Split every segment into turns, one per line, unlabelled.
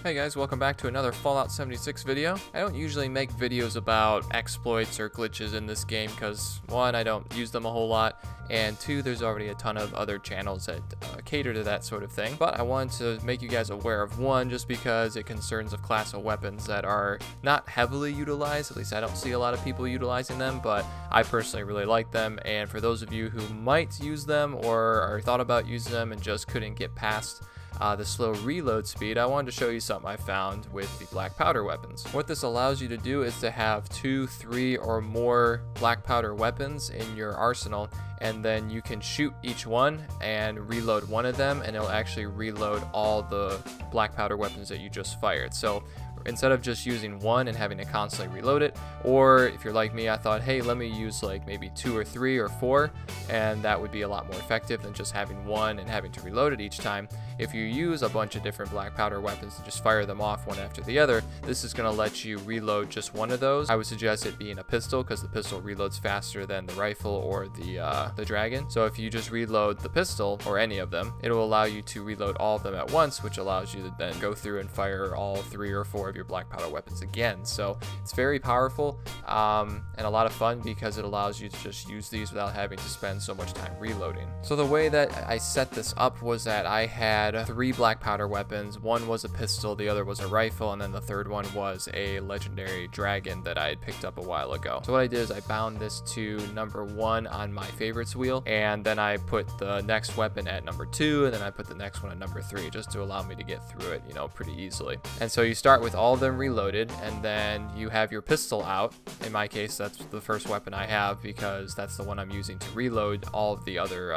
Hey guys, welcome back to another Fallout 76 video. I don't usually make videos about exploits or glitches in this game because, one, I don't use them a whole lot, and two, there's already a ton of other channels that cater to that sort of thing. But I wanted to make you guys aware of one just because it concerns a class of weapons that are not heavily utilized. At least I don't see a lot of people utilizing them, but I personally really like them. And for those of you who might use them or are thought about using them and just couldn't get past the slow reload speed, I wanted to show you something I found with the Blackpowder weapons. What this allows you to do is to have 2, 3, or more Blackpowder weapons in your arsenal, and then you can shoot each one and reload one of them, and it'll actually reload all the Blackpowder weapons that you just fired. So instead of just using one and having to constantly reload it, or if you're like me, I thought, hey, let me use like maybe 2 or 3 or 4, and that would be a lot more effective than just having one and having to reload it each time. If you use a bunch of different Blackpowder weapons and just fire them off one after the other, this is going to let you reload just one of those. I would suggest it being a pistol because the pistol reloads faster than the rifle or the dragon. So if you just reload the pistol or any of them, it will allow you to reload all of them at once, which allows you to then go through and fire all 3 or 4 of your Blackpowder weapons again. So it's very powerful and a lot of fun because it allows you to just use these without having to spend so much time reloading. So the way that I set this up was that I had 3 Blackpowder weapons. One was a pistol, the other was a rifle, and then the third one was a legendary dragon that I had picked up a while ago. So what I did is I bound this to number 1 on my favorites wheel, and then I put the next weapon at number 2, and then I put the next one at number 3 just to allow me to get through it, you know, pretty easily. And so you start with all of them reloaded, and then you have your pistol out. In my case, that's the first weapon I have because that's the one I'm using to reload all of the other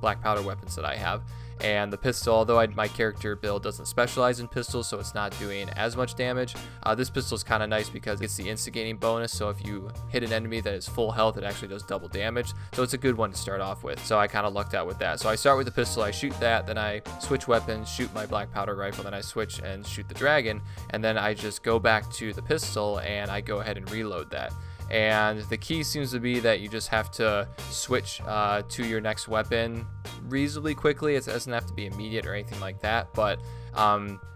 Blackpowder weapons that I have. And the pistol, although my character build doesn't specialize in pistols, so it's not doing as much damage, this pistol is kind of nice because it's the instigating bonus. So if you hit an enemy that is full health, it actually does double damage. So it's a good one to start off with. So I kind of lucked out with that. So I start with the pistol, I shoot that, then I switch weapons, shoot my Blackpowder rifle, then I switch and shoot the dragon, and then I just go back to the pistol and I go ahead and reload that. And the key seems to be that you just have to switch to your next weapon reasonably quickly. It doesn't have to be immediate or anything like that, but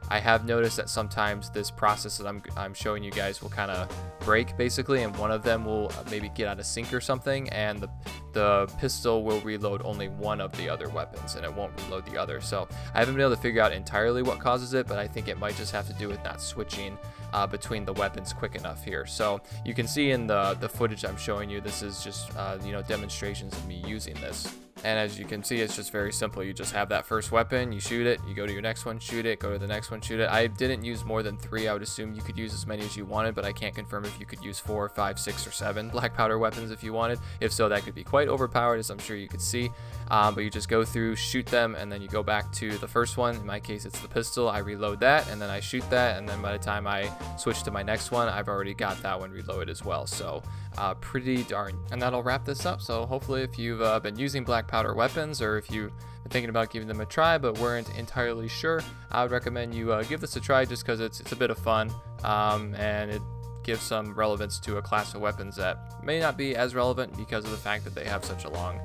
I have noticed that sometimes this process that I'm showing you guys will kind of break basically, and one of them will maybe get out of sync or something, and the pistol will reload only one of the other weapons and it won't reload the other. So I haven't been able to figure out entirely what causes it, but I think it might just have to do with not switching between the weapons quick enough here. So you can see in the footage I'm showing you, this is just you know, demonstrations of me using this. And as you can see, it's just very simple. You just have that first weapon, you shoot it, you go to your next one, shoot it, go to the next one, shoot it. I didn't use more than 3. I would assume you could use as many as you wanted, but I can't confirm if you could use 4, 5, 6, or 7 Blackpowder weapons if you wanted. If so, that could be quite overpowered, as I'm sure you could see. But you just go through, shoot them, and then you go back to the first one. In my case, it's the pistol. I reload that, and then I shoot that, and then by the time I switch to my next one, I've already got that one reloaded as well. So pretty darn. And that'll wrap this up. So hopefully if you've been using Blackpowder weapons, or if you've been thinking about giving them a try but weren't entirely sure, I would recommend you give this a try just because it's a bit of fun, and it gives some relevance to a class of weapons that may not be as relevant because of the fact that they have such a long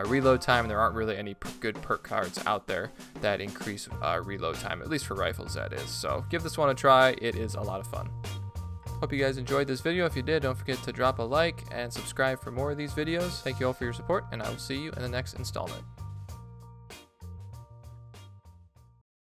reload time. There aren't really any good perk cards out there that increase reload time, at least for rifles that is. So give this one a try, it is a lot of fun. Hope you guys enjoyed this video. If you did, don't forget to drop a like and subscribe for more of these videos. Thank you all for your support, and I will see you in the next installment.